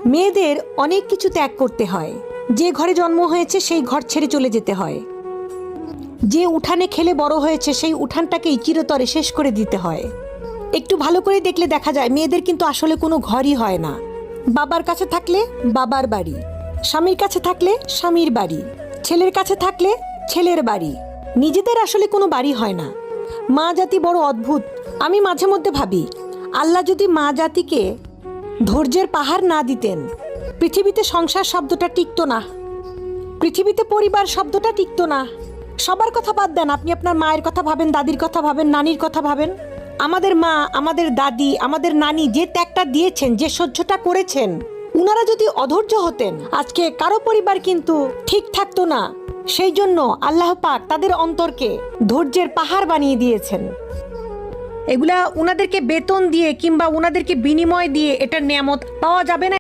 মেয়েদের অনেক কিছু ত্যাগ করতে হয়। যে ঘরে জন্ম হয়েছে সেই ঘর ছেড়ে চলে যেতে হয়। যে উঠানে খেলে বড় হয়েছে সেই উঠানটাকেই চিরতরে শেষ করে দিতে হয়। একটু ভালো করে দেখলে দেখা যায় মেয়েদের কিন্তু আসলে কোনো ঘরই হয় না। বাবার কাছে থাকলে বাবার বাড়ি, স্বামীর কাছে থাকলে স্বামীর বাড়ি, ছেলের কাছে থাকলে ছেলের বাড়ি, নিজেদের আসলে কোনো বাড়ি হয় না। মা জাতি বড় অদ্ভুত। আমি মাঝে মধ্যে ভাবি, আল্লাহ যদি মা জাতিকে ধৈর্যের পাহাড় না দিতেন, পৃথিবীতে সংসার শব্দটা টিকতো না, পৃথিবীতে পরিবার শব্দটা টিকতো না। সবার কথা বাদ দেন, আপনি আপনার মায়ের কথা ভাবেন, দাদির কথা ভাবেন, নানির কথা ভাবেন। আমাদের মা, আমাদের দাদি, আমাদের নানি যে ত্যাগটা দিয়েছেন, যে সহ্যটা করেছেন, উনারা যদি অধৈর্য হতেন আজকে কারো পরিবার কিন্তু ঠিক থাকতো না। সেই জন্য আল্লাহ পাক তাদের অন্তরকে ধৈর্যের পাহাড় বানিয়ে দিয়েছেন। এগুলা উনাদেরকে বেতন দিয়ে কিংবা উনাদেরকে বিনিময় দিয়ে এটার নিয়ামত পাওয়া যাবে না।